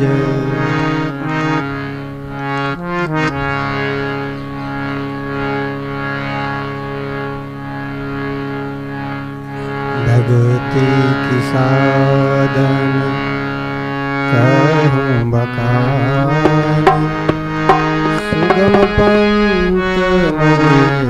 जय। भगति की साधन कहूँ बखान, सुगम पंथ मोहि पावै पार।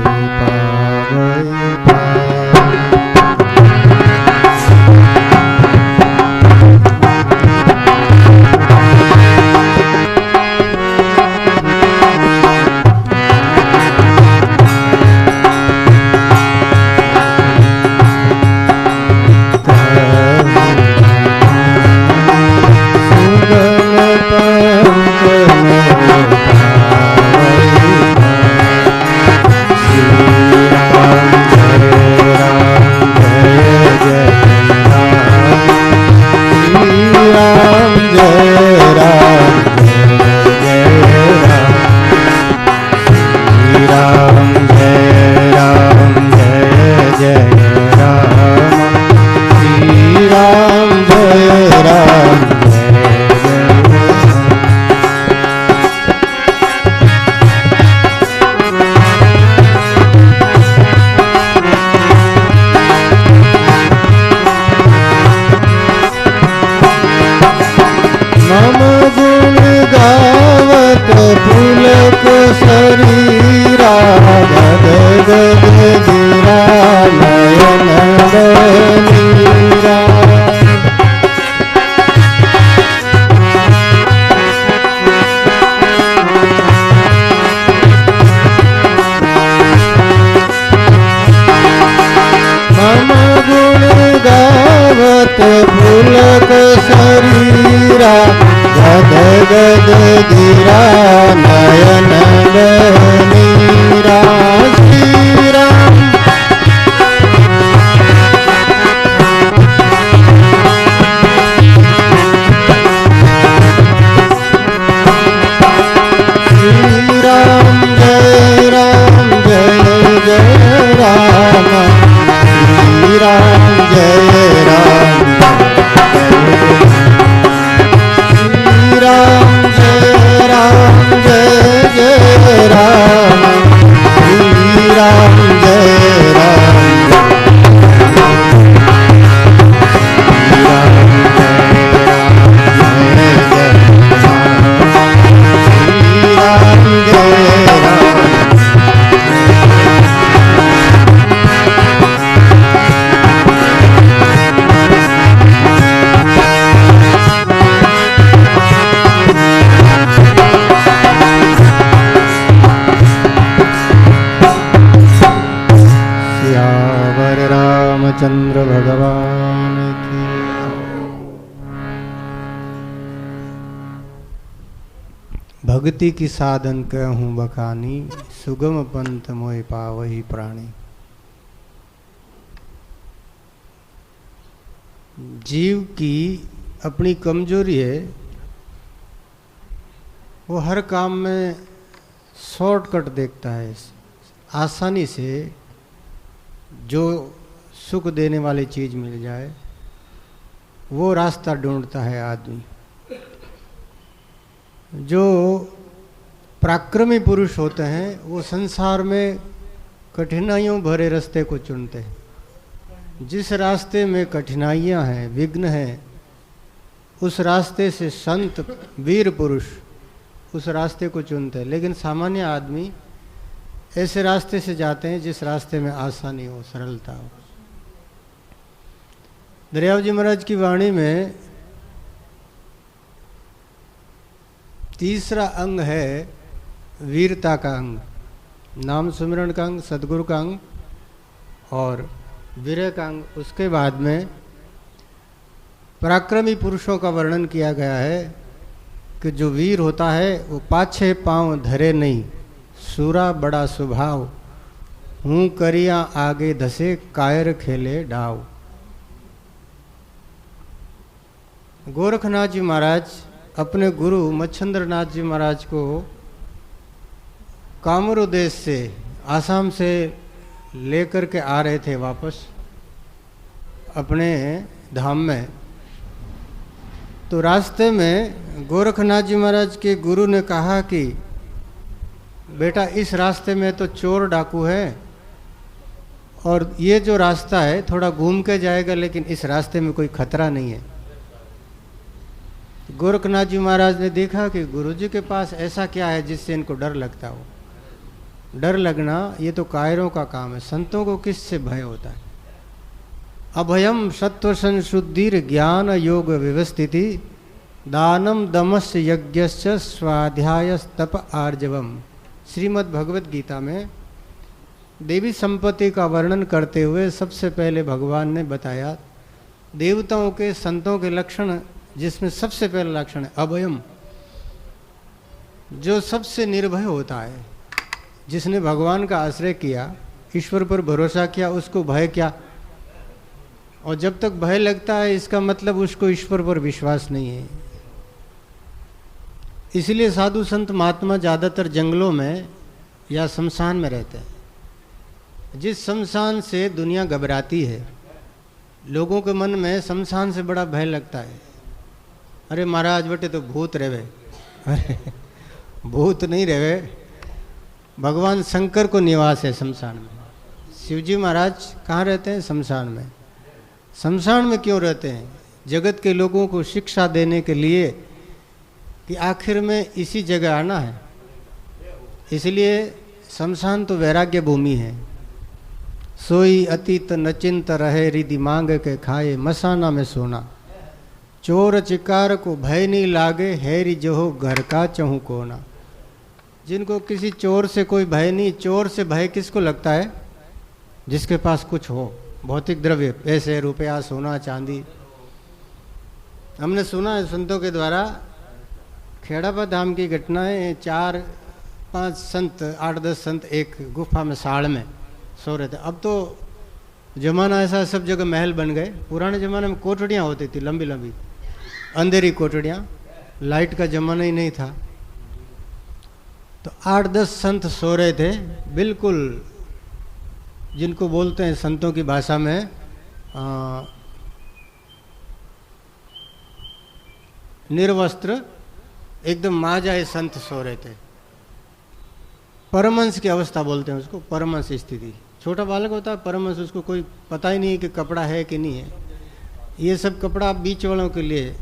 चंद्र भगवान की। भक्ति की साधन कहूँ बखानी, सुगम पंथ मोहि पावहि प्राणी। जीव की अपनी कमजोरी है, वो हर काम में शॉर्टकट देखता है, आसानी से जो सुख देने वाली चीज मिल जाए वो रास्ता ढूंढता है आदमी। जो पराक्रमी पुरुष होते हैं वो संसार में कठिनाइयों भरे रास्ते को चुनते हैं। जिस रास्ते में कठिनाइयां हैं, विघ्न हैं, उस रास्ते से संत वीर पुरुष उस रास्ते को चुनते हैं। लेकिन सामान्य आदमी ऐसे रास्ते से जाते हैं जिस रास्ते में आसानी हो, सरलता हो। दरियाव जी महाराज की वाणी में तीसरा अंग है वीरता का अंग, नाम सुमिरन का अंग, सदगुरु का अंग और विरह का अंग। उसके बाद में पराक्रमी पुरुषों का वर्णन किया गया है कि जो वीर होता है वो पाछे पांव धरे नहीं, सूरा बड़ा स्वभाव, हूँ करिया आगे धसे, कायर खेले डाव। गोरखनाथ जी महाराज अपने गुरु मच्छंद्र नाथ जी महाराज को कामरू देश से, आसाम से लेकर के आ रहे थे वापस अपने धाम में। तो रास्ते में गोरखनाथ जी महाराज के गुरु ने कहा कि बेटा इस रास्ते में तो चोर डाकू है और ये जो रास्ता है थोड़ा घूम के जाएगा, लेकिन इस रास्ते में कोई खतरा नहीं है। गोरखनाथ जी महाराज ने देखा कि गुरुजी के पास ऐसा क्या है जिससे इनको डर लगता हो। डर लगना ये तो कायरों का काम है, संतों को किससे भय होता है। अभयम सत्व संशुद्धिर ज्ञान योग व्यवस्थिति दानम दमस्य यज्ञश्च स्वाध्याय तप आर्जवम। श्रीमद् भगवत गीता में देवी संपत्ति का वर्णन करते हुए सबसे पहले भगवान ने बताया देवताओं के संतों के लक्षण, जिसमें सबसे पहला लक्षण है अभयम। जो सबसे निर्भय होता है, जिसने भगवान का आश्रय किया, ईश्वर पर भरोसा किया, उसको भय क्या। और जब तक भय लगता है इसका मतलब उसको ईश्वर पर विश्वास नहीं है। इसलिए साधु संत महात्मा ज़्यादातर जंगलों में या शमशान में रहते हैं। जिस शमशान से दुनिया घबराती है, लोगों के मन में शमशान से बड़ा भय लगता है। अरे महाराज बेटे तो भूत रहे। अरे भूत नहीं रहे, भगवान शंकर को निवास है शमशान में। शिवजी महाराज कहाँ रहते हैं? शमशान में। शमशान में क्यों रहते हैं? जगत के लोगों को शिक्षा देने के लिए कि आखिर में इसी जगह आना है। इसलिए शमशान तो वैराग्य भूमि है। सोई अतीत नचिंत रहे रिधि मांग के खाए, मसाना में सोना। चोर चिकार को भय नहीं लागे, हैरी जो हो घर का चहु कोना। जिनको किसी चोर से कोई भय नहीं। चोर से भय किसको लगता है? जिसके पास कुछ हो, भौतिक द्रव्य, पैसे, रुपया, सोना, चांदी। हमने सुना है संतों के द्वारा, खेड़ापा धाम की घटना है। 4-5 संत, 8-10 संत एक गुफा में साड़ में सो रहे थे। अब तो जमाना ऐसा, सब जगह महल बन गए। पुराने ज़माने में कोठड़ियाँ होती थी, लंबी लंबी अंधेरी कोठड़ियाँ, लाइट का ज़माना ही नहीं था। तो 8-10 संत सो रहे थे, बिल्कुल जिनको बोलते हैं संतों की भाषा में निर्वस्त्र, एकदम माजाए संत सो रहे थे। परमहंस की अवस्था बोलते हैं उसको, परमहंस स्थिति। छोटा बालक होता है परमहंस, उसको कोई पता ही नहीं कि कपड़ा है कि नहीं है। ये सब कपड़ा बीच वालों के लिए।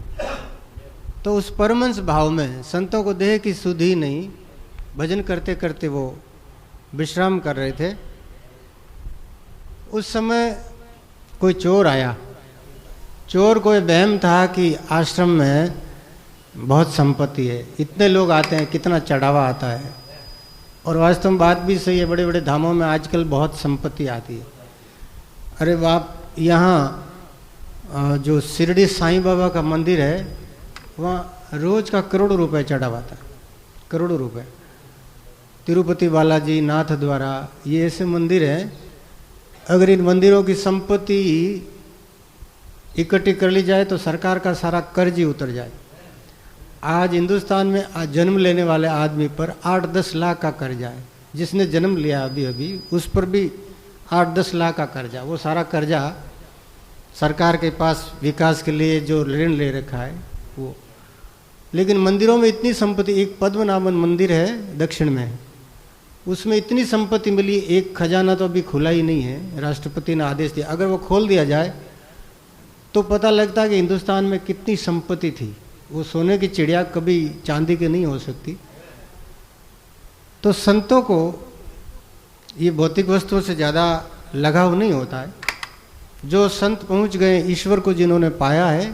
तो उस परमहंस भाव में संतों को देह की सुध ही नहीं, भजन करते करते वो विश्राम कर रहे थे। उस समय कोई चोर आया। चोर को ये वहम था कि आश्रम में बहुत संपत्ति है, इतने लोग आते हैं, कितना चढ़ावा आता है। और वास्तव में बात भी सही है, बड़े बड़े धामों में आजकल बहुत संपत्ति आती है। अरे बाप, यहाँ जो शिरडी साईं बाबा का मंदिर है, वहाँ रोज का करोड़ों रुपए चढ़ावा था, करोड़ों रुपए। तिरुपति बालाजी, नाथ द्वारा, ये ऐसे मंदिर हैं, अगर इन मंदिरों की संपत्ति इकट्ठी कर ली जाए तो सरकार का सारा कर्ज ही उतर जाए। आज हिंदुस्तान में जन्म लेने वाले आदमी पर 8-10 लाख का कर्जा है। जिसने जन्म लिया अभी अभी, उस पर भी 8-10 लाख का कर्जा। वो सारा कर्जा सरकार के पास विकास के लिए जो ऋण ले रखा है वो। लेकिन मंदिरों में इतनी संपत्ति, एक पद्मनाभन मंदिर है दक्षिण में, उसमें इतनी संपत्ति मिली। एक खजाना तो अभी खुला ही नहीं है, राष्ट्रपति ने आदेश दिया, अगर वो खोल दिया जाए तो पता लगता है कि हिंदुस्तान में कितनी संपत्ति थी। वो सोने की चिड़िया कभी चांदी की नहीं हो सकती। तो संतों को ये भौतिक वस्तुओं से ज़्यादा लगाव नहीं होता है। जो संत पहुंच गए, ईश्वर को जिन्होंने पाया है,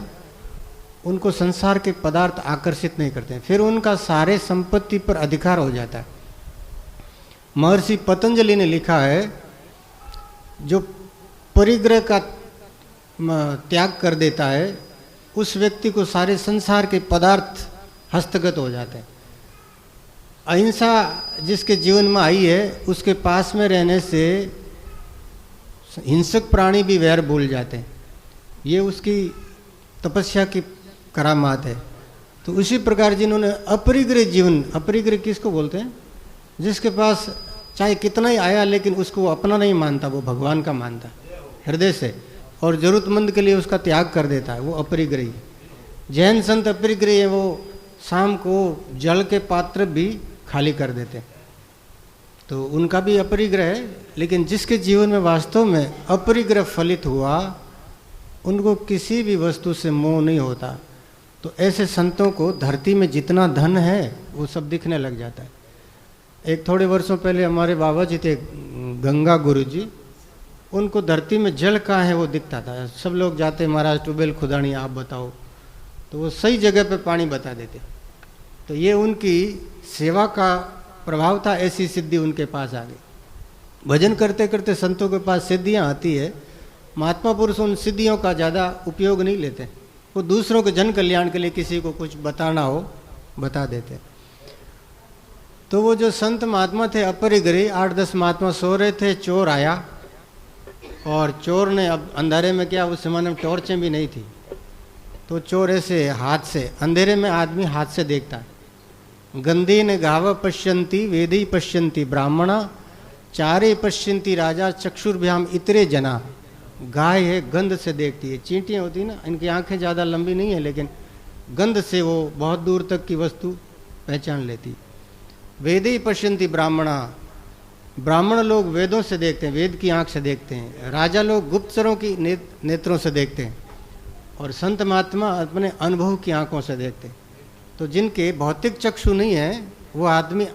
उनको संसार के पदार्थ आकर्षित नहीं करते हैं। फिर उनका सारे संपत्ति पर अधिकार हो जाता है। महर्षि पतंजलि ने लिखा है, जो परिग्रह का त्याग कर देता है, उस व्यक्ति को सारे संसार के पदार्थ हस्तगत हो जाते हैं। अहिंसा जिसके जीवन में आई है, उसके पास में रहने से हिंसक प्राणी भी वैर भूल जाते हैं। ये उसकी तपस्या की करामात है। तो उसी प्रकार जिन्होंने अपरिग्रह जीवन, अपरिग्रह किसको बोलते हैं? जिसके पास चाहे कितना ही आया लेकिन उसको वो अपना नहीं मानता, वो भगवान का मानता हृदय से, और जरूरतमंद के लिए उसका त्याग कर देता है, वो अपरिग्रही। जैन संत अपरिग्रही है, वो शाम को जल के पात्र भी खाली कर देते। तो उनका भी अपरिग्रह है, लेकिन जिसके जीवन में वास्तव में अपरिग्रह फलित हुआ, उनको किसी भी वस्तु से मोह नहीं होता। तो ऐसे संतों को धरती में जितना धन है वो सब दिखने लग जाता है। एक थोड़े वर्षों पहले हमारे बाबा जी थे गंगा गुरु जी, उनको धरती में जल कहाँ है वो दिखता था। सब लोग जाते, महाराज ट्यूबवेल खुदानी आप बताओ, तो वो सही जगह पे पानी बता देते। तो ये उनकी सेवा का प्रभाव था, ऐसी सिद्धि उनके पास आ गई। भजन करते करते संतों के पास सिद्धियाँ आती है, महात्मा पुरुष उन सिद्धियों का ज़्यादा उपयोग नहीं लेते, वो दूसरों के जन कल्याण के लिए किसी को कुछ बताना हो बता देते। तो वो जो संत महात्मा थे अपरिग्रही, 8-10 महात्मा सो रहे थे, चोर आया और चोर ने, अब अंधेरे में क्या, उस जमाने में टॉर्चें भी नहीं थी, तो चोर ऐसे हाथ से, अंधेरे में आदमी हाथ से देखता है। गंदी ने गाव पश्यंती वेदी पश्यंती ब्राह्मणा चारे पश्यंती राजा चक्षुर्भ्याम इतरे जना। गाय है गंध से देखती है, चींटियाँ होती है ना, इनकी आंखें ज़्यादा लंबी नहीं है, लेकिन गंध से वो बहुत दूर तक की वस्तु पहचान लेती। वेदी पश्यंती ब्राह्मणा, ब्राह्मण लोग वेदों से देखते हैं, वेद की आंख से देखते हैं। राजा लोग गुप्तचरों की नेत्रों से देखते हैं, और संत महात्मा अपने अनुभव की आंखों से देखते हैं। तो जिनके भौतिक चक्षु नहीं है, वो आदमी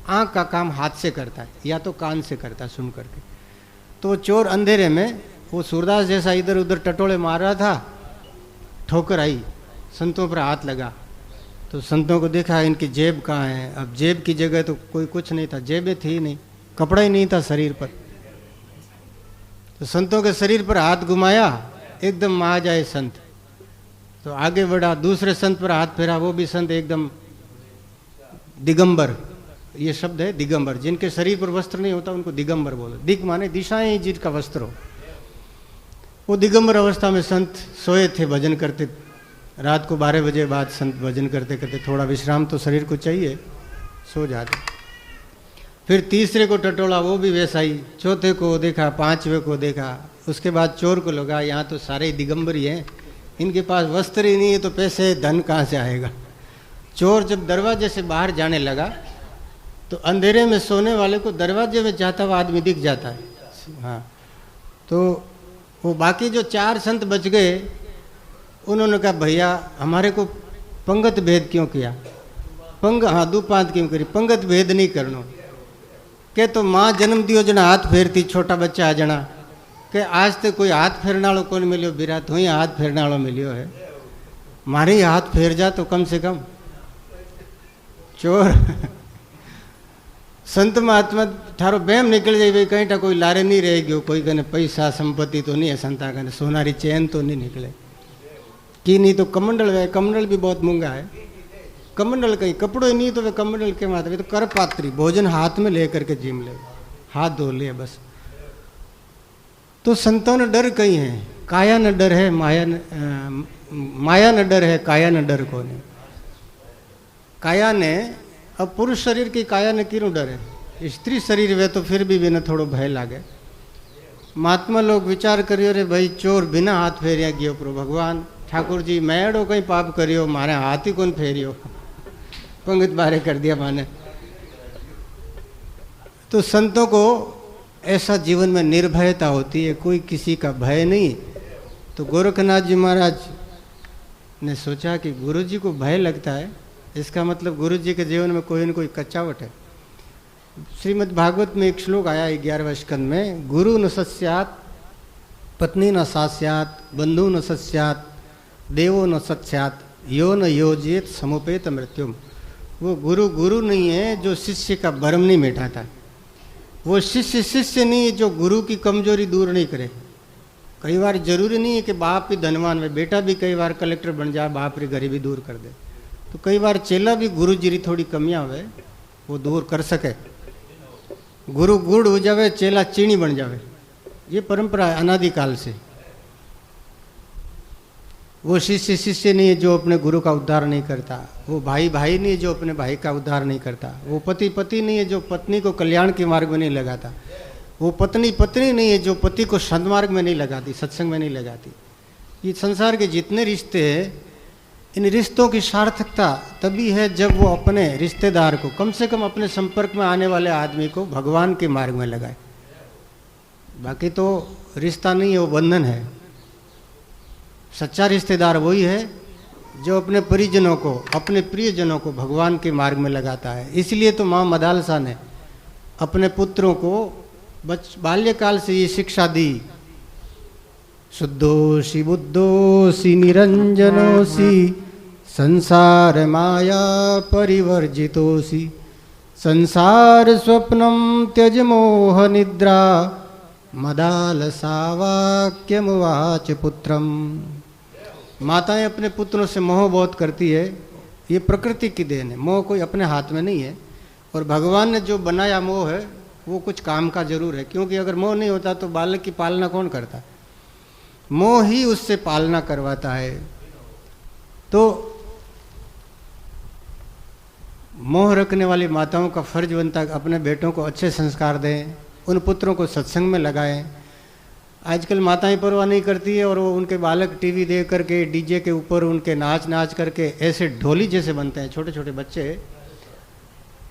आंख का काम हाथ से करता है या तो कान से करता है, सुन करके। तो चोर अंधेरे में, वो सूरदास जैसा इधर उधर टटोले मार रहा था, ठोकर आई, संतों पर हाथ लगा। तो संतों को देखा इनकी जेब कहाँ है। अब जेब की जगह तो कोई कुछ नहीं था, जेबें थी नहीं, कपड़ा ही नहीं था शरीर पर। तो संतों के शरीर पर हाथ घुमाया, एकदम मा जाए संत। तो आगे बढ़ा, दूसरे संत पर हाथ फेरा, वो भी संत एकदम दिगंबर, ये शब्द है दिगंबर, जिनके शरीर पर वस्त्र नहीं होता उनको दिगंबर बोलो। दिग माने दिशाएं जिनका वस्त्र हो। वो दिगंबर अवस्था में संत सोए थे, भजन करते। रात को 12 बजे बाद संत भजन करते करते, थोड़ा विश्राम तो शरीर को चाहिए, सो जाते। फिर तीसरे को टटोला, वो भी वैसा ही। चौथे को देखा, 5वें को देखा। उसके बाद चोर को लगा यहाँ तो सारे दिगंबर ही हैं, इनके पास वस्त्र ही नहीं है तो पैसे धन कहाँ से आएगा। चोर जब दरवाजे से बाहर जाने लगा तो अंधेरे में सोने वाले को दरवाजे में जाता हुआ आदमी दिख जाता है। हाँ, तो वो बाकी जो 4 संत बच गए, उन्होंने कहा भैया हमारे को पंगत भेद क्यों किया, हाँ दुपांत क्यों करी, पंगत भेद नहीं करनो के। तो माँ जन्म दियो जना हाथ फेरती, छोटा बच्चा आ जाना के आज तक कोई हाथ फेरने वालों कौन मिलियो, बिरा तो ही हाथ फेरने वालों मिलियो है, मारे ही हाथ फेर जा तो कम से कम। चोर संत महात्मा थारो बेम निकल जाए भाई, कहीं कोई लारे नहीं रह गयो, कोई कहने पैसा संपत्ति तो नहीं है, संता कहने सोनारी चैन तो नहीं निकले कि नहीं तो कमंडल है, कमंडल भी बहुत महंगा है। कमंडल कहीं कपड़ों ही नहीं तो वे कमंडल के माथे, तो कर पात्री भोजन हाथ में ले करके जिम ले, हाथ धो ले बस। तो संतों ने डर कहीं है, काया न डर है, माया न डर है, काया न डर को ने। काया ने, अब पुरुष शरीर की काया ने क्यों डर है, स्त्री शरीर वे तो फिर भी बिना थोड़ो भय लागे। महात्मा लोग विचार करियो रे भाई, चोर बिना हाथ फेरिया गयो प्रो भगवान ठाकुर जी, मैं एड़ो कहीं पाप करियो, मारे हाथ ही कौन फेरियो, पंगत बारे कर दिया माने। तो संतों को ऐसा जीवन में निर्भयता होती है, कोई किसी का भय नहीं। तो गोरखनाथ जी महाराज ने सोचा कि गुरु जी को भय लगता है, इसका मतलब गुरु जी के जीवन में कोई न कोई कच्चावट है। श्रीमद् भागवत में एक श्लोक आया 11वें स्कंद में, गुरु न सस्यात पत्नी न सास्यात बंधु न सस्यात देवो न सत्स्यात यो न योजित समुपेत मृत्युम। वो गुरु गुरु नहीं है जो शिष्य का भरम नहीं मिटाता, वो शिष्य शिष्य नहीं है जो गुरु की कमजोरी दूर नहीं करे। कई बार जरूरी नहीं है कि बाप भी धनवान है, बेटा भी कई बार कलेक्टर बन जाए, बाप री गरीबी दूर कर दे। तो कई बार चेला भी गुरु जी री थोड़ी कमियां हुए वो दूर कर सके। गुरु गुड़ हो जावे, चेला चीनी बन जावे, ये परंपरा है अनादिकाल से। वो शिष्य शिष्य नहीं है जो अपने गुरु का उद्धार नहीं करता, वो भाई भाई नहीं है जो अपने भाई का उद्धार नहीं करता, वो पति पति नहीं है जो पत्नी को कल्याण के मार्ग में नहीं लगाता, वो पत्नी पत्नी नहीं है जो पति को सन्मार्ग में नहीं लगाती, सत्संग में नहीं लगाती। ये संसार के जितने रिश्ते हैं इन रिश्तों की सार्थकता तभी है जब वो अपने रिश्तेदार को, कम से कम अपने संपर्क में आने वाले आदमी को भगवान के मार्ग में लगाए। बाकी तो रिश्ता नहीं है, वो बंधन है। सच्चा रिश्तेदार वही है जो अपने परिजनों को, अपने प्रियजनों को भगवान के मार्ग में लगाता है। इसलिए तो माँ मदालसा ने अपने पुत्रों को बाल्यकाल से ये शिक्षा दी, शुद्धोषि बुद्धोषि निरंजनोषि संसार माया परिवर्जितोषि संसार स्वप्नम त्यज मोह निद्रा मदालसावाक्यमुवाच पुत्रम। माताएं अपने पुत्रों से मोह बहुत करती है, ये प्रकृति की देन है। मोह कोई अपने हाथ में नहीं है, और भगवान ने जो बनाया मोह है वो कुछ काम का जरूर है, क्योंकि अगर मोह नहीं होता तो बालक की पालना कौन करता? मोह ही उससे पालना करवाता है। तो मोह रखने वाली माताओं का फर्ज बनता है अपने बेटों को अच्छे संस्कार दें, उन पुत्रों को सत्संग में लगाएं। आजकल माताएं परवाह नहीं करती है और वो उनके बालक टीवी देख करके, डीजे के ऊपर उनके नाच करके ऐसे ढोली जैसे बनते हैं। छोटे छोटे बच्चे,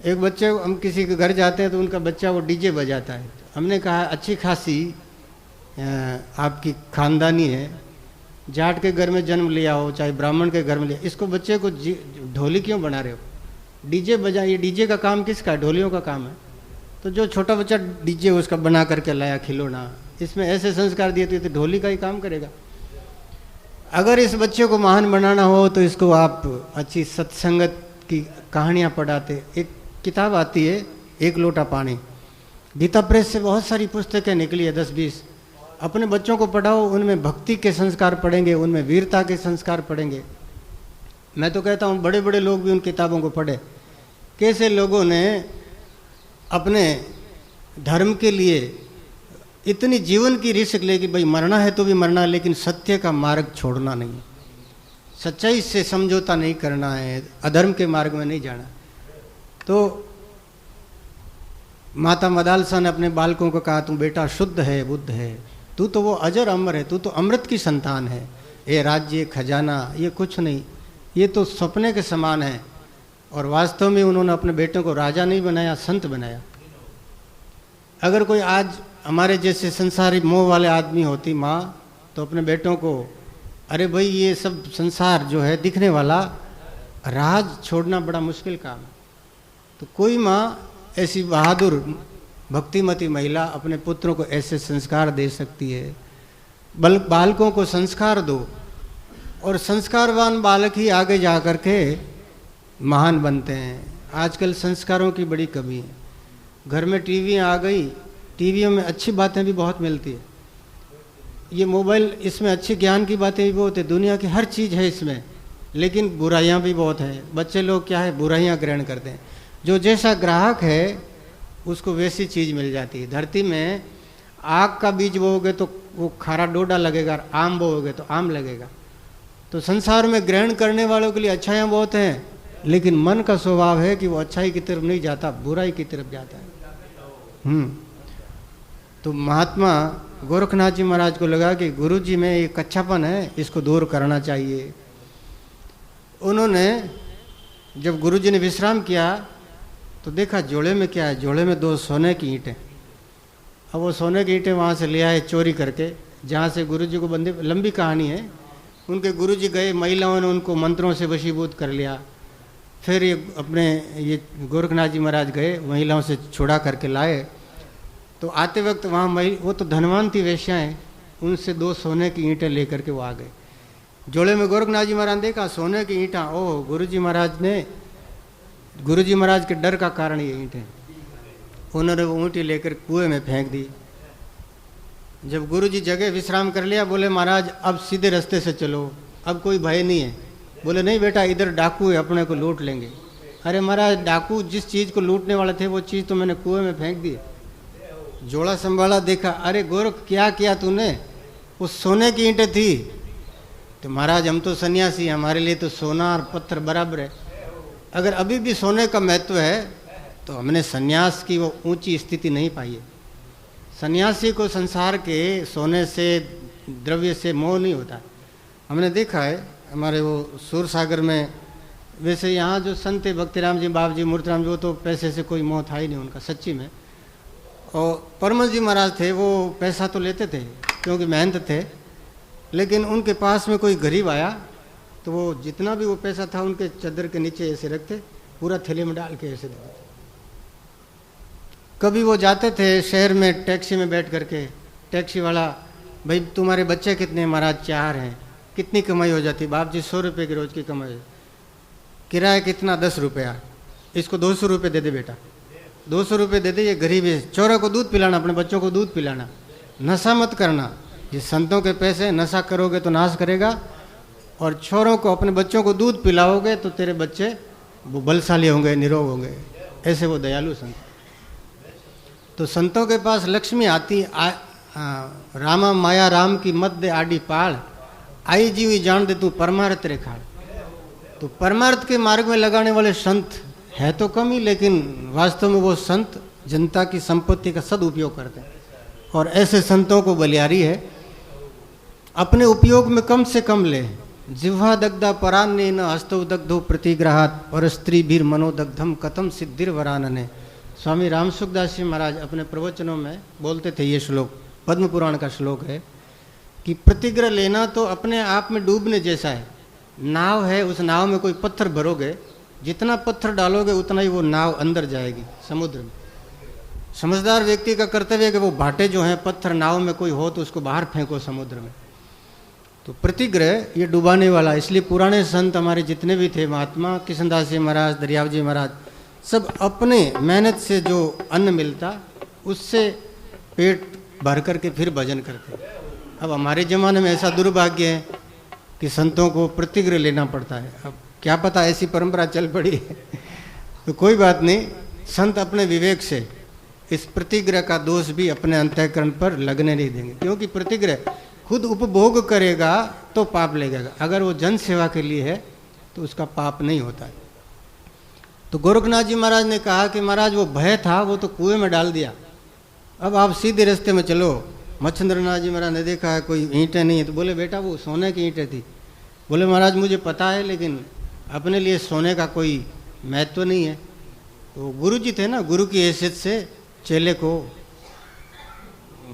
एक बच्चे, हम किसी के घर जाते हैं तो उनका बच्चा वो डीजे बजाता है। हमने कहा अच्छी खासी आपकी खानदानी है, जाट के घर में जन्म लिया हो चाहे ब्राह्मण के घर में लिया, इसको बच्चे को ढोली क्यों बना रहे हो? डीजे बजा, ये डीजे का काम किसका है? ढोलियों का काम है। तो जो छोटा बच्चा डीजे उसका बना करके लाया खिलौना, इसमें ऐसे संस्कार दिए तो ढोली का ही काम करेगा। अगर इस बच्चे को महान बनाना हो तो इसको आप अच्छी सत्संगत की कहानियाँ पढ़ाते। एक किताब आती है एक लोटा पानी, गीता प्रेस से बहुत सारी पुस्तकें निकली है 10-20। अपने बच्चों को पढ़ाओ, उनमें भक्ति के संस्कार पढ़ेंगे, उनमें वीरता के संस्कार पढ़ेंगे। मैं तो कहता हूँ बड़े बड़े लोग भी उन किताबों को पढ़े, कैसे लोगों ने अपने धर्म के लिए इतनी जीवन की रिस्क ले कि भाई मरना है तो भी मरना, लेकिन सत्य का मार्ग छोड़ना नहीं, सच्चाई से समझौता नहीं करना है, अधर्म के मार्ग में नहीं जाना। तो माता मदालसा ने अपने बालकों को कहा, तू बेटा शुद्ध है, बुद्ध है, तू तो वो अजर अमर है, तू तो अमृत की संतान है। ये राज्य खजाना ये कुछ नहीं, ये तो सपने के समान है। और वास्तव में उन्होंने अपने बेटों को राजा नहीं बनाया, संत बनाया। अगर कोई आज हमारे जैसे संसारी मोह वाले आदमी होती माँ, तो अपने बेटों को, अरे भाई ये सब संसार जो है दिखने वाला, राज छोड़ना बड़ा मुश्किल काम है। तो कोई माँ ऐसी बहादुर भक्तिमती महिला अपने पुत्रों को ऐसे संस्कार दे सकती है। बालकों को संस्कार दो, और संस्कारवान बालक ही आगे जा कर के महान बनते हैं। आजकल संस्कारों की बड़ी कमी है। घर में टीवी आ गई, टीवियों में अच्छी बातें भी बहुत मिलती है। ये मोबाइल, इसमें अच्छी ज्ञान की बातें भी बहुत है, दुनिया की हर चीज़ है इसमें, लेकिन बुराइयां भी बहुत हैं। बच्चे लोग क्या है, बुराइयां ग्रहण करते हैं। जो जैसा ग्राहक है उसको वैसी चीज़ मिल जाती है। धरती में आग का बीज बोओगे तो वो खारा डोडा लगेगा, और आम बोओगे तो आम लगेगा। तो संसार में ग्रहण करने वालों के लिए अच्छाइयाँ बहुत हैं, लेकिन मन का स्वभाव है कि वो अच्छाई की तरफ नहीं जाता, बुराई की तरफ जाता है। तो महात्मा गोरखनाथ जी महाराज को लगा कि गुरु जी में ये कच्चापन है, इसको दूर करना चाहिए। उन्होंने जब गुरु जी ने विश्राम किया तो देखा जोड़े में क्या है, जोड़े में 2 सोने की ईंटें। अब वो सोने की ईंटें वहाँ से ले आए चोरी करके, जहाँ से गुरु जी को बंदे, लंबी कहानी है। उनके गुरु जी गए, महिलाओं ने उनको मंत्रों से वशीभूत कर लिया। फिर ये अपने ये गोरखनाथ जी महाराज गए, महिलाओं से छुड़ा करके लाए। तो आते वक्त वहाँ वो तो धनवान थी वेश्याएँ, उनसे 2 सोने की ईंटें लेकर के वो आ गए। जोड़े में गोरखनाथ जी महाराज देखा सोने की ईंटा, ओह गुरु जी महाराज के डर का कारण ये ईंटें। उन्होंने वो ईंटें लेकर कुएं में फेंक दी। जब गुरु जी जगह विश्राम कर लिया, बोले महाराज अब सीधे रास्ते से चलो, अब कोई भय नहीं है। बोले नहीं बेटा, इधर डाकू है, अपने को लूट लेंगे। अरे महाराज, डाकू जिस चीज़ को लूटने वाले थे वो चीज़ तो मैंने कुएं में फेंक दी। जोड़ा संभाला, देखा, अरे गोरख क्या किया तूने, वो सोने की ईंटें थी। तो महाराज हम तो सन्यासी, हमारे लिए तो सोना और पत्थर बराबर है। अगर अभी भी सोने का महत्व है तो हमने सन्यास की वो ऊंची स्थिति नहीं पाई है। सन्यासी को संसार के सोने से, द्रव्य से मोह नहीं होता। हमने देखा है, हमारे वो सूर सागर में, वैसे यहाँ जो संत है भक्तिराम जी, बाप जी, मूर्तिराम जी, वो तो पैसे से कोई मोह था ही नहीं उनका सच्ची में। और परमल जी महाराज थे, वो पैसा तो लेते थे क्योंकि मेहनत थे, लेकिन उनके पास में कोई गरीब आया तो वो जितना भी वो पैसा था उनके चादर के नीचे ऐसे रखते, पूरा थैले में डाल के ऐसे देते। कभी वो जाते थे शहर में टैक्सी में बैठ करके, टैक्सी वाला, भाई तुम्हारे बच्चे कितने? महाराज 4 हैं। कितनी कमाई हो जाती? बाप जी 100 रुपये की रोज़ की कमाई। किराया कितना? 10 रुपया। इसको 200 रुपये दे दे बेटा, 200 रुपये दे दे, ये गरीब है। चोरों को दूध पिलाना, अपने बच्चों को दूध पिलाना, नशा मत करना। ये संतों के पैसे, नशा करोगे तो नाश करेगा, और छोरों को, अपने बच्चों को दूध पिलाओगे तो तेरे बच्चे वो बलशाली होंगे, निरोग होंगे। ऐसे वो दयालु संत। तो संतों के पास लक्ष्मी आती, रामा माया राम की मत दे आडी पाल, आई जीवी जान दे तू परमार्थ रेखा। तो परमार्थ के मार्ग में लगाने वाले संत है तो कम ही, लेकिन वास्तव में वो संत जनता की संपत्ति का सदुपयोग करते हैं, और ऐसे संतों को बलियारी है अपने उपयोग में कम से कम ले। जिह्वा दग्धा परान्ने न हस्तौ दग्धो प्रतिग्रहात्, और स्त्री भीर मनोदग्धम कथम सिद्धिर वरानने। स्वामी राम सुखदास जी महाराज अपने प्रवचनों में बोलते थे, ये श्लोक पद्म पुराण का श्लोक है, कि प्रतिग्रह लेना तो अपने आप में डूबने जैसा है। नाव है, उस नाव में कोई पत्थर भरोगे, जितना पत्थर डालोगे उतना ही वो नाव अंदर जाएगी समुद्र में। समझदार व्यक्ति का कर्तव्य है कि वो भाटे जो हैं, पत्थर नाव में कोई हो तो उसको बाहर फेंको समुद्र में। तो प्रतिग्रह ये डुबाने वाला। इसलिए पुराने संत हमारे जितने भी थे, महात्मा किशनदास जी महाराज, दरियाव जी महाराज, सब अपने मेहनत से जो अन्न मिलता उससे पेट भर करके फिर भजन करते। अब हमारे ज़माने में ऐसा दुर्भाग्य है कि संतों को प्रतिग्रह लेना पड़ता है। अब क्या पता ऐसी परंपरा चल पड़ी है तो कोई बात नहीं, संत अपने विवेक से इस प्रतिग्रह का दोष भी अपने अंतःकरण पर लगने नहीं देंगे, क्योंकि प्रतिग्रह खुद उपभोग करेगा तो पाप लगेगा, अगर वो जन सेवा के लिए है तो उसका पाप नहीं होता है। तो गोरखनाथ जी महाराज ने कहा कि महाराज वो भय था वो तो कुएं में डाल दिया, अब आप सीधे रास्ते में चलो। मच्छिंद्रनाथ जी महाराज ने देखा है कोई ईंटें नहीं है, तो बोले बेटा वो सोने की ईंटें थी। बोले महाराज मुझे पता है, लेकिन अपने लिए सोने का कोई महत्व नहीं है। तो गुरु जी थे ना, गुरु की हैसियत से चेले को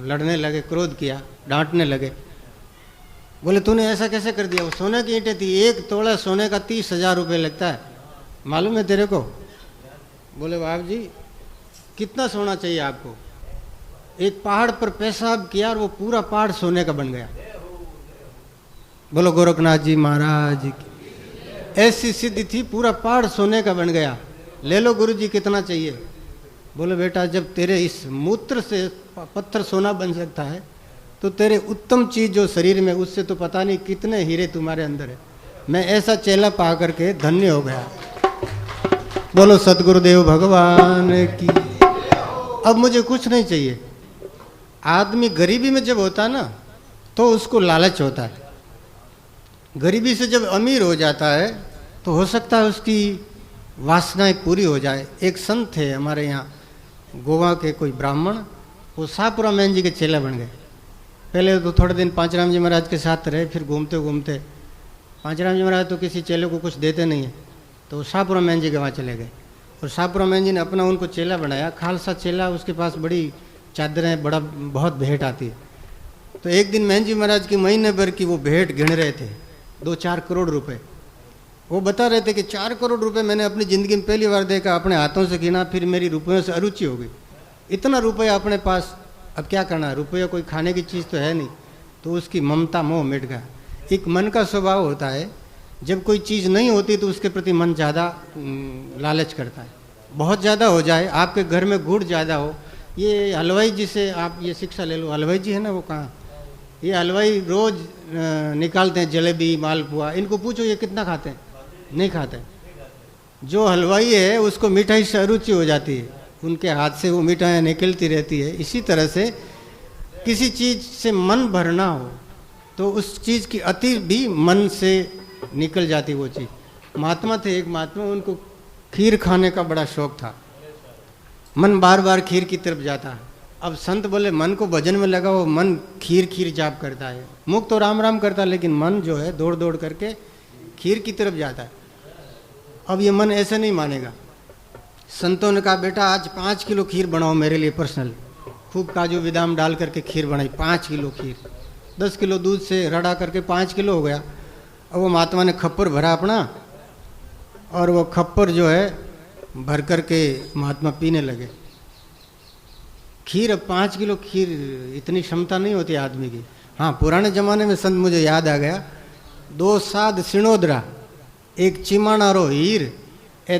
लड़ने लगे, क्रोध किया, डांटने लगे। बोले तूने ऐसा कैसे कर दिया? वो सोने की ईंटें थी, 1 तोला सोने का 30,000 रुपये लगता है, मालूम है तेरे को? बोले बाप जी कितना सोना चाहिए आपको? एक पहाड़ पर पेशाब किया और वो पूरा पहाड़ सोने का बन गया। बोलो गोरखनाथ जी महाराज की ऐसी सिद्धि थी, पूरा पहाड़ सोने का बन गया। ले लो गुरु जी कितना चाहिए? बोले बेटा जब तेरे इस मूत्र से पत्थर सोना बन सकता है तो तेरे उत्तम चीज जो शरीर में, उससे तो पता नहीं कितने हीरे तुम्हारे अंदर है। मैं ऐसा चेला पा करके धन्य हो गया। बोलो सतगुरुदेव भगवान की। अब मुझे कुछ नहीं चाहिए। आदमी गरीबी में जब होता है ना तो उसको लालच होता है, गरीबी से जब अमीर हो जाता है तो हो सकता है उसकी वासनाएं पूरी हो जाए। एक संत थे हमारे यहाँ गोवा के, कोई ब्राह्मण, वो शाहपुरा मैन जी के चेला बन गए। पहले तो थोड़े दिन पांचराम जी महाराज के साथ रहे, फिर घूमते घूमते पांचराम जी महाराज तो किसी चेले को कुछ देते नहीं है, तो शाहपुरा मैन जी के वहाँ चले गए। और शाहपुरा मैन जी ने अपना उनको चेला बनाया, खालसा चेला, उसके पास बड़ी चादरें, बड़ा बहुत भेंट आती है। तो एक दिन मैन जी महाराज की महीने भर की वो भेंट गिन रहे थे, 2-4 करोड़ रुपए। वो बता रहे थे कि 4 करोड़ रुपए मैंने अपनी ज़िंदगी में पहली बार देखा, अपने हाथों से गिना, फिर मेरी रुपयों से अरुचि हो गई। इतना रुपया अपने पास, अब क्या करना, रुपया कोई खाने की चीज़ तो है नहीं, तो उसकी ममता मोह मिट गया। एक मन का स्वभाव होता है, जब कोई चीज़ नहीं होती तो उसके प्रति मन ज़्यादा लालच करता है। बहुत ज़्यादा हो जाए, आपके घर में गुड़ ज़्यादा हो। ये हलवाई जी से आप ये शिक्षा ले लो, हलवाई जी है ना वो कहाँ, ये हलवाई रोज़ निकालते हैं जलेबी मालपुआ, इनको पूछो ये कितना खाते हैं? नहीं खाते। जो हलवाई है उसको मिठाई से अरुचि हो जाती है, उनके हाथ से वो मिठाइयाँ निकलती रहती है। इसी तरह से किसी चीज़ से मन भरना हो तो उस चीज़ की अति भी मन से निकल जाती वो चीज़। महात्मा थे एक महात्मा, उनको खीर खाने का बड़ा शौक था, मन बार बार खीर की तरफ जाता है। अब संत बोले मन को भजन में लगा, वो मन खीर खीर जाप करता है, मुख तो राम राम करता है, लेकिन मन जो है दौड़ दौड़ करके खीर की तरफ जाता है। अब ये मन ऐसे नहीं मानेगा। संतों ने कहा बेटा आज 5 किलो खीर बनाओ मेरे लिए पर्सनल, खूब काजू बादाम डाल करके खीर बनाई, 5 किलो खीर, 10 किलो दूध से रड़ा करके 5 किलो हो गया। अब वो महात्मा ने खप्पर भरा अपना, और वो खप्पर जो है भर करके महात्मा पीने लगे खीर। अब 5 किलो खीर, इतनी क्षमता नहीं होती आदमी की। हाँ, पुराने ज़माने में संत, मुझे याद आ गया, 2 साध सिणोदरा, 1 चिमाणारो हीर,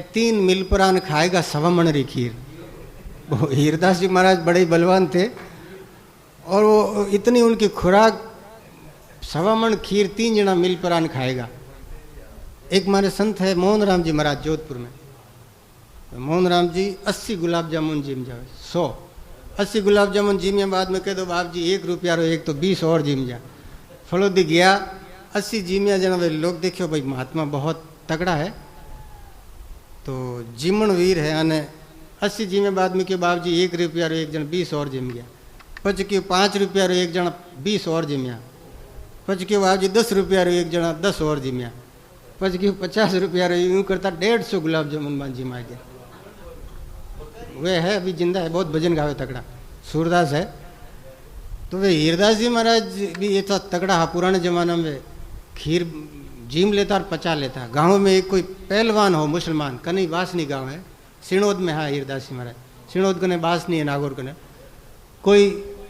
3 मिलपरान खाएगा 1.25 मन री खीर। वो हीरदास जी महाराज बड़े बलवान थे, और वो इतनी उनकी खुराक, 1.25 मन खीर 3 जना मिलपरान खाएगा। एक हमारे संत है मोहन राम जी महाराज जोधपुर में, मोहन राम जी 80 गुलाब जामुन जिम जावे, 180 गुलाब जामुन जिमिया, बाद में कह दो बाप जी 1 रुपया रो, एक तो 20 और जिम जा। फलोदी गया 80 जिमिया जना, वे लोग देखियो भाई महात्मा बहुत तगड़ा है, तो जिमन वीर है, अने 80 जिमे बाद में क्यों बाप जी 1 रुपया रो एक जन 20 और जिम गया। पच क्यों 5 रुपया रो एक जन 20 और जिमिया। पच क्यों बाप जी 10 रुपया रो एक जना 10 और जिमिया। पच क्यों 50 रुपया रो, यूँ करता 150 गुलाब जामुन मान जिमा गया। वह है अभी जिंदा है, बहुत भजन गावे तगड़ा, सूरदास है। तो वे हीरदास जी महाराज भी ये था तगड़ा, हाँ पुराने जमाने में खीर जिम लेता और पचा लेता। गाँव में एक कोई पहलवान हो मुसलमान, कहीं बासनी गाँव है सिणोद में, हाँ हीरदास जी महाराज सिणोद कने बासनी है, नागौर कने कोई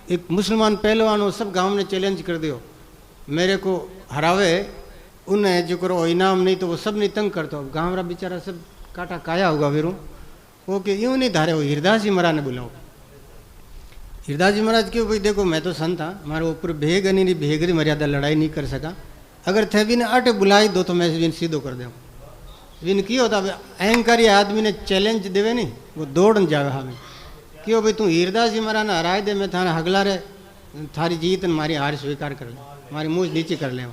एक मुसलमान पहलवान हो, सब गाँव ने चैलेंज कर दियो मेरे को हरावे, उन्हें जो करो इनाम नहीं तो वो सब नहीं तंग करता। गाँव रा बेचारा सब काटा काया होगा फिर वो कि यूँ नहीं धारे, वो हीरदास जी महाराज ने बुलाओ। हीरदास जी महाराज क्यों भाई देखो मैं तो संत था, हमारे ऊपर भेग नहीं, भेगरी मर्यादा लड़ाई नहीं कर सका, अगर थे भी ने अटे बुलाई दो तो मैं बिन सीधो कर दूँ। बिन की होता अहंकारी आदमी ने चैलेंज देवे नहीं, वो दौड़ न जावे हमें क्यों भाई तू हीरदास जी महाराज ने हराए दे, मैं थारा हगला रे, थारी जीत मारी हार स्वीकार कर ले, हमारी मूछ नीचे कर ले।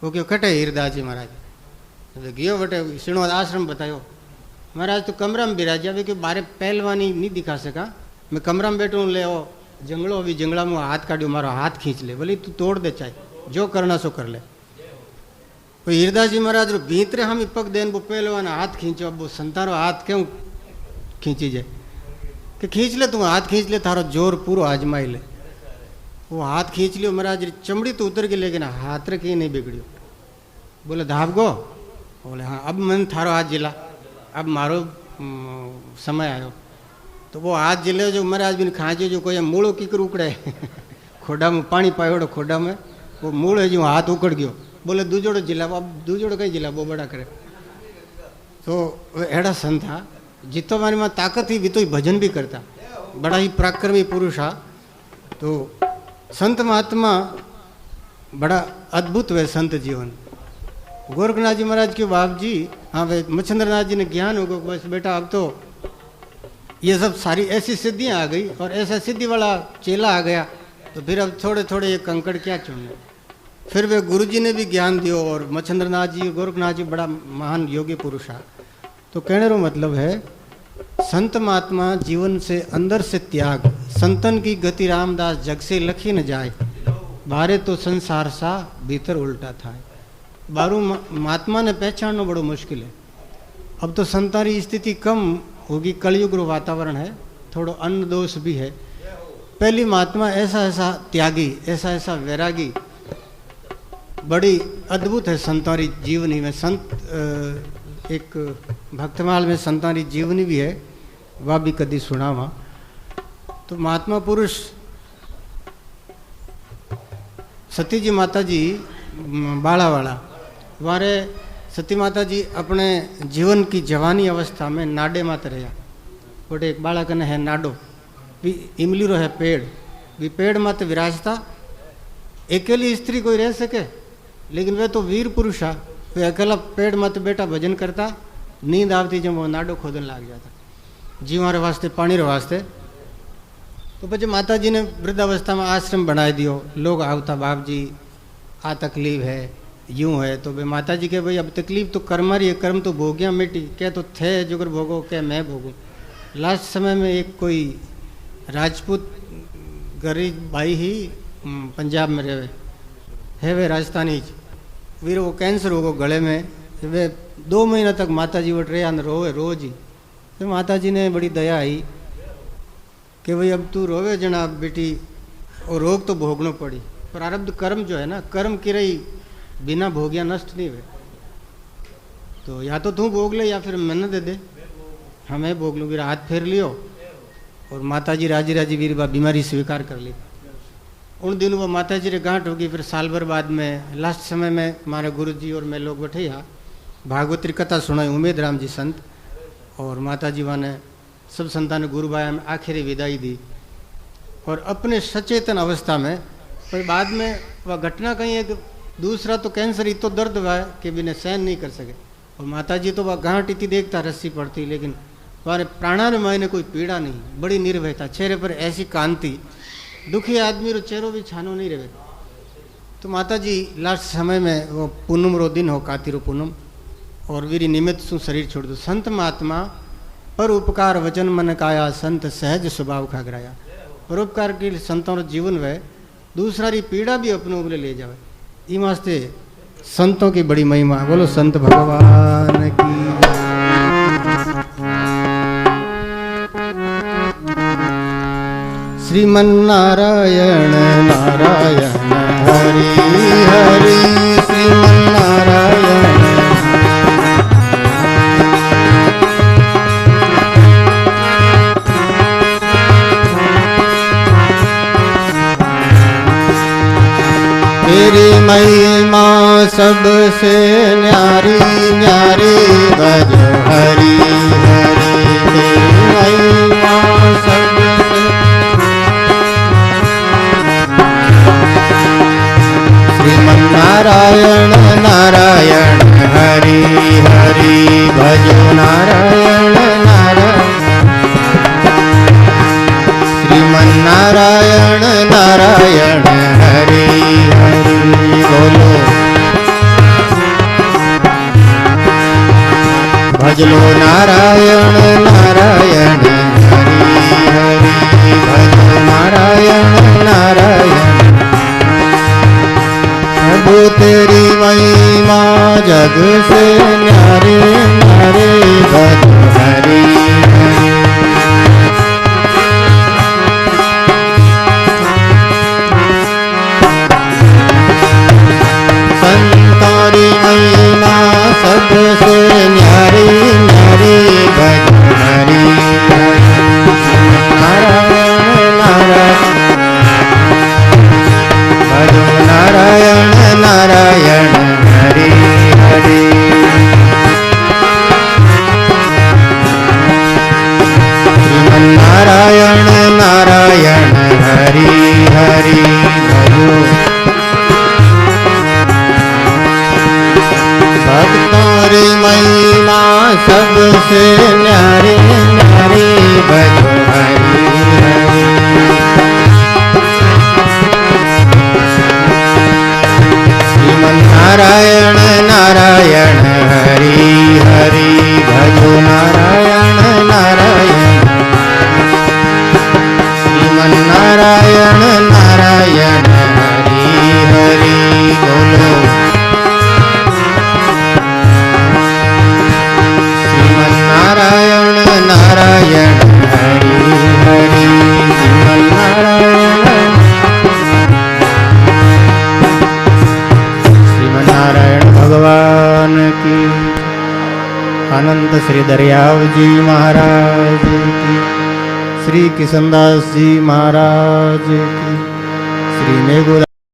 वो क्यों कटे हीरदास जी महाराज गयो बटे सिणोद आश्रम बतायो, महाराज तो कमरा में बिराजा भी कि बारे पहलवानी नहीं दिखा सका, मैं कमरा में बैठूँ, ले ओ जंगलो अभी जंगला में हाथ काटियो, मारो हाथ खींच ले, बोली तू तोड़ दे चाहे जो करना सो कर ले। तो हीरदास जी महाराज रो भीतरे हम पग देन वो पहलवान हाथ खींचो, अब वो संतारो हाथ क्यों खींची जाए कि खींच ले, तू हाथ खींच ले, थारो जोर पूरा आजमाई ले। वो हाथ खींच लियो, महाराज चमड़ी तो उतर गई लेकिन हाथ रे कहीं नहीं बिगड़ियो। बोले धाप गो, बोले हाँ अब मन थारो हाथ जिला, अब मारो समय आयो। तो वो हाथ जिले जो महाराज बिन खांचे जो कोई मूड़ो कीकर उकड़े खोडा में पानी पायोड़ो, खोडा में वो मूड़ है जो हाथ उकड़ गयो, बोले दूजोड़ो जिला, अब दूजोड़ो कहीं जिला वो बड़ा करे। तो एड़ा संत था जितो हमारी माँ ताकत ही भी तो भजन भी करता, बड़ा ही पराक्रमी पुरुष था। तो संत महात्मा बड़ा अद्भुत हुए संत जीवन। गोरखनाथ जी महाराज के बाप जी, हाँ भाई मच्छिंद्रनाथ जी ने ज्ञान होगा बस बेटा अब तो ये सब सारी ऐसी सिद्धियाँ आ गई और ऐसा सिद्धि वाला चेला आ गया, तो फिर अब थोड़े थोड़े ये कंकड़ क्या चुनने। फिर वे गुरु जी ने भी ज्ञान दियो और मच्छिंद्रनाथ जी गोरखनाथ जी बड़ा महान योगी पुरुष है। तो कहने का मतलब है संत महात्मा जीवन से अंदर से त्याग, संतन की गति रामदास जग से लखी न जाए, बारे तो संसार सा भीतर उल्टा था। बारू महात्मा ने पहचानना बड़ो मुश्किल है। अब तो संतारी स्थिति कम होगी, कलयुग रो वातावरण है, थोड़ो अन्न दोष भी है। पहली महात्मा ऐसा ऐसा त्यागी, ऐसा ऐसा वैरागी, बड़ी अद्भुत है संतारी जीवनी में। संत एक भक्तमाल में संतारी जीवनी भी है, वह भी कदी सुनावा। तो महात्मा पुरुष सती जी माता जी बाड़ावाड़ा, वारे सती माता जी अपने जीवन की जवानी अवस्था में नाडे मात रहा। गोटे एक बालक ने है नाडो भी इमली रो है पेड़, भी पेड़ मत विराजता। अकेली स्त्री कोई रह सके, लेकिन वे तो वीर पुरुष है, वे अकेला पेड़ मत बेटा भजन करता, नींद आवती जब वो नाडो खोदन लग जाता जीवारे वास्ते, पानी रे वास्ते। तो પછી माता जी ने वृद्धावस्था में आश्रम बना दियो। लोग आवता बाप जी आ तकलीफ है, यूँ है। तो भाई माता जी के भाई अब तकलीफ तो कर्म रही है, कर्म तो भोगिया मिट्टी, क्या तो थे जुगर भोगो, क्या मैं भोगूँ। लास्ट समय में एक कोई राजपूत गरीब भाई ही पंजाब में रहे है, वे राजस्थानी फिर वो कैंसर हो गो गले में। वे 2 महीना तक माता जी वट रहे रोवे रोज ही। फिर माता जी ने बड़ी दया आई कि भाई अब तू रोवे जना बेटी, और रोग तो भोगना पड़ी। प्रारब्ध कर्म जो है ना, कर्म की रही बिना भोगिया नष्ट नहीं हुए। तो या तो तू भोग ले या फिर मैंने दे दे, हमें भोग लूँगी। हाथ फेर लियो और माता जी राजी राजी वीर बा बीमारी स्वीकार कर ली। उन दिनों वो माता जी रे गांठ होगी। फिर साल भर बाद में लास्ट समय में हमारे गुरु जी और मैं लोग बैठे यहाँ भागवती कथा सुनाई, उमेद राम जी संत, और माता जी वहाँ ने सब संतान ने गुरु भाई में आखिरी विदाई दी। और अपने सचेतन अवस्था में, पर बाद में वह घटना कहीं एक दूसरा तो कैंसर इतो दर्द हुआ है कि बिना सहन नहीं कर सके। और माता जी तो वह गांठ इतनी देखता रस्सी पड़ती, लेकिन तुम्हारे प्राणानुमय ने कोई पीड़ा नहीं, बड़ी निर्भयता, चेहरे पर ऐसी कांति, दुखी आदमी रो चेहरो भी छानो नहीं रहे। तो माता जी लास्ट समय में वो पूनम रो दिन हो, कातिरो पूनम, और वीरी निमित्त सु शरीर छोड़ दो। संत महात्मा पर उपकार वचन मन काया, संत सहज स्वभाव खागराया। परोपकार के संतों जीवन वह दूसरा री पीड़ा भी अपने ऊपर ले जावे। ई वास्ते संतों की बड़ी महिमा। बोलो संत भगवान की। श्रीमन नारायण नारायण हरि हरि, श्रीमन नारायण। तेरी महिमा सबसे न्यारी न्यारी, भज हरि हरि। तेरी महिमा सबसे, श्रीमन नारायण नारायण हरि हरि, भजो नारायण नारायण। श्रीमन नारायण नारायण हरि हरि। बोलो भजलो नारायण नारायण हरि हरि, भजो नारायण नारायण। प्रभु तेरी महिमा जग से न्यारे न्यारे, भजो हरि हरि। संतारी महिमा सबसे न्यारी न्यारी, भजो हरि हरि। नारायण नारायण, भजो नारायण नारायण हरि हरि। श्रीमन नारायण नारायण हरि हरि, भजो। भक्तों री महिमा सबसे न्यारी न्यारी, भजो हरि हरि। श्रीमन नारायण नारायण हरि हरि, भजो नारायण नारायण। श्रीमन नारायण नारायण हरि हरि। बोलो श्रीमन नारायण नारायण हरि हरि, श्रीमन नारायण। श्रीमन नारायण भगवान की। अनंत श्री दरियाव जी महाराज की, श्री किशनदास जी महाराज की, श्री मेघुरा